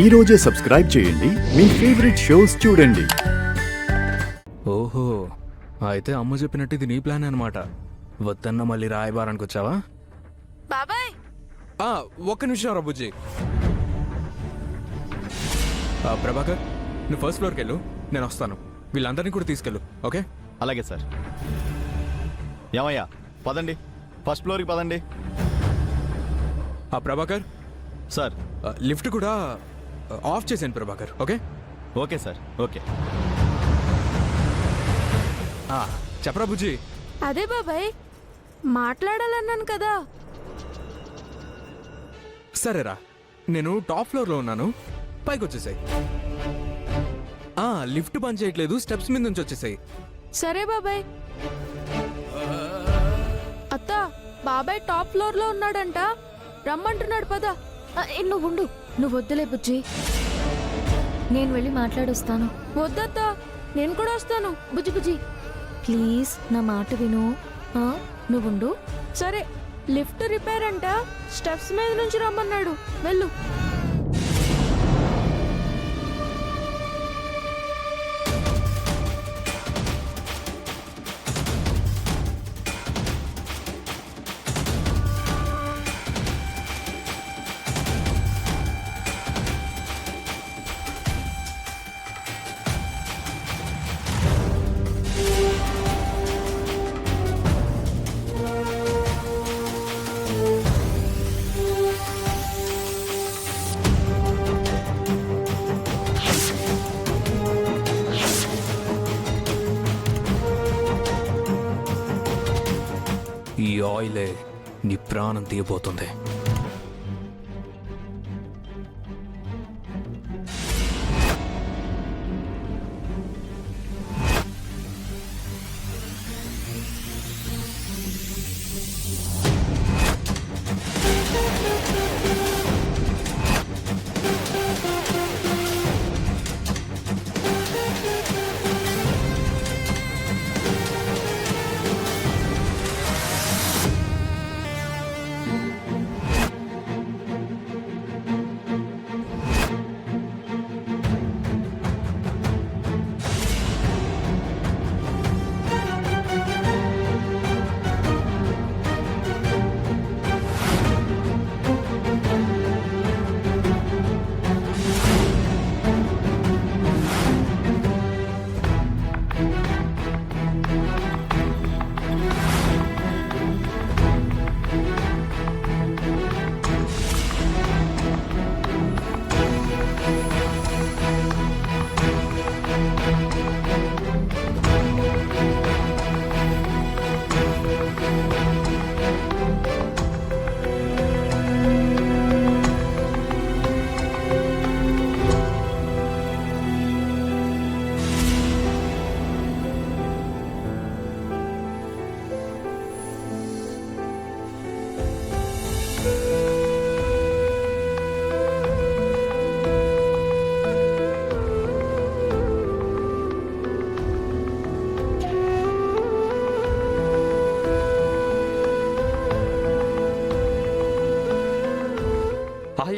ఈ రోజే సబ్స్క్రైబ్ చేయండి మీ ఫేవరెట్ షోస్ చూడండి. ఓహో, అయితే అమ్మ చెప్పినట్టు ఇది నీ ప్లాన్ అనమాట. వద్దన్న మళ్ళీ రాయబారానికి వచ్చావా? బాబాయ్ ఒక్క నిమిషం రా బుజ్జి. ప్రభాకర్, నువ్వు ఫస్ట్ ఫ్లోర్కి వెళ్ళు, నేను వస్తాను. వీళ్ళందరినీ కూడా తీసుకెళ్ళు, ఓకే? అలాగే సార్. ఏమయ్యా, పదండి, ఫస్ట్ ఫ్లోర్కి పదండి. ప్రభాకర్ సార్. లిఫ్ట్ కూడా ఆఫ్ చేసాను Prabhakar, okay? Okay sir, okay. చెప్పరా బుజ్జి. అదే బాబాయ్, మాట్లాడాలన్నాను కదా. సరేరా, నేను టాప్ ఫ్లోర్లో ఉన్నాను, పైకి వచ్చేసాయి. లిఫ్ట్ పని చేయట్లేదు, స్టెప్స్ మీద నుంచి వచ్చేసాయి. సరే బాబాయ్. అత్త, బాబాయ్ టాప్ ఫ్లోర్ లో ఉన్నాడంట, రమ్మంటున్నాడు, పద. నువ్వు ఉండు, నువ్వు వద్దులే బుజ్జి, నేను వెళ్ళి మాట్లాడొస్తాను. వద్దత్త, నేను కూడా వస్తాను. బుజ్జి బుజ్జి ప్లీజ్ నా మాట విను. నువ్వుండు. సరే, లిఫ్ట్ రిపేర్ అంట, స్టెప్స్ మీద నుంచి రమ్మన్నాడు, వెళ్ళు. ఈ ఆయిలే నీ ప్రాణం తీయబోతుంది.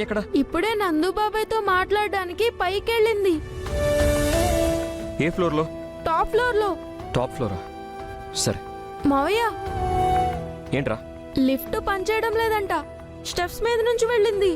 ఎక్కడ? ఇప్పుడే నందు బాబాయ్తో మాట్లాడడానికి పైకెళ్ళింది. ఏ ఫ్లోర్లో? టాప్ ఫ్లోర్ లో. Top flora? సరే. మావయ్య, ఏంట్రా? లిఫ్ట్ పనిచేయడం లేదంట, స్టెప్స్ మీద నుంచి వెళ్ళింది.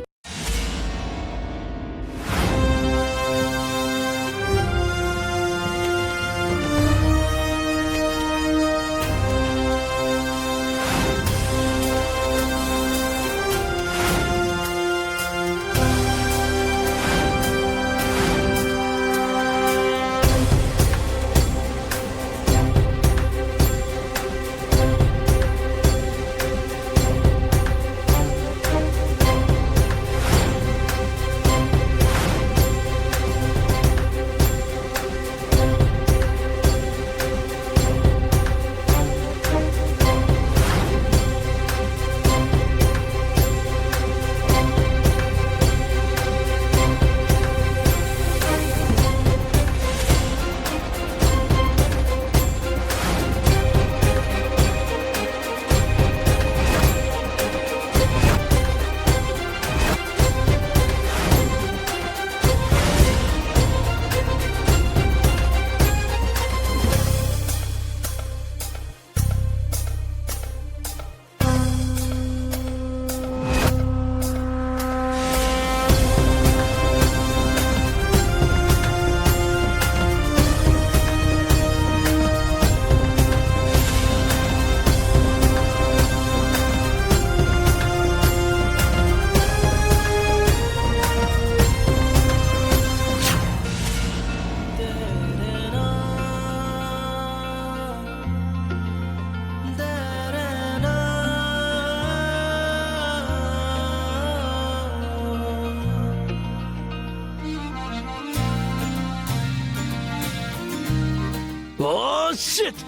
షిట్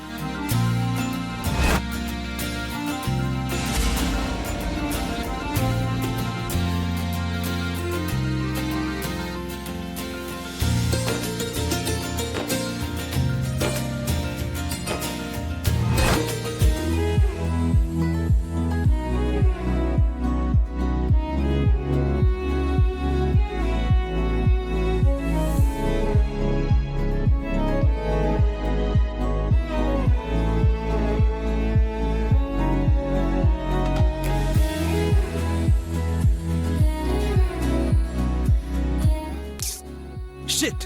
షిట్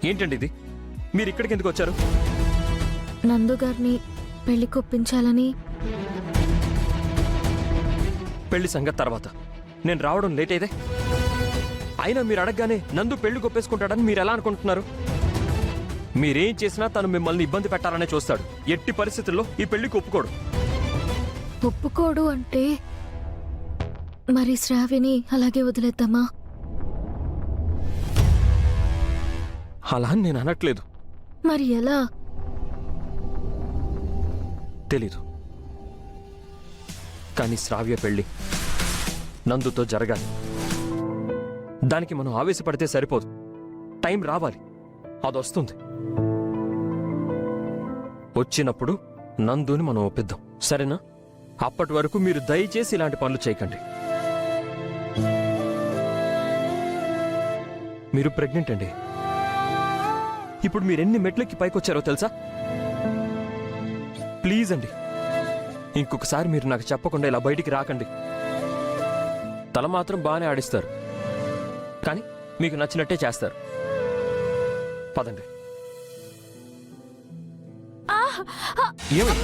ఏంటండి ఇది? మీరు ఇక్కడికి ఎందుకు వచ్చారు? నందు గారిని పెళ్లి కొప్పించాలని. పెళ్లి సంగతి తర్వాత. నేను రావడం లేట్ అయితే అయినా మీరు అడగగానే నందు పెళ్లి కొప్పేసుకుంటాడని మీరు ఎలా అనుకుంటున్నారు? మీరేం చేసినా తను మిమ్మల్ని ఇబ్బంది పెట్టాలనే చూస్తాడు. ఎట్టి పరిస్థితుల్లో ఈ పెళ్లికి ఒప్పుకోడు. ఒప్పుకోడు అంటే మరి శ్రావ్యని అలాగే వదిలేద్దామా? అలా అని నేను అనట్లేదు. మరి ఎలా? తెలీదు. కానీ శ్రావ్య పెళ్లి నందుతో జరగాలి. దానికి మనం ఆవేశపడితే సరిపోదు. టైం రావాలి. అదొస్తుంది. వచ్చినప్పుడు నందుని మనం ఒప్పిద్దాం. సరేనా? అప్పటి వరకు మీరు దయచేసి ఇలాంటి పనులు చేయకండి. మీరు ప్రెగ్నెంట్ అండి. ఇప్పుడు మీరు ఎన్ని మెట్లెక్కి పైకొచ్చారో తెలుసా? ప్లీజ్ అండి, ఇంకొకసారి మీరు నాకు చెప్పకుండా ఇలా బయటికి రాకండి. తల మాత్రం బాగానే ఆడిస్తారు, కానీ మీకు నచ్చినట్టే చేస్తారు. పదండి. ఏమి?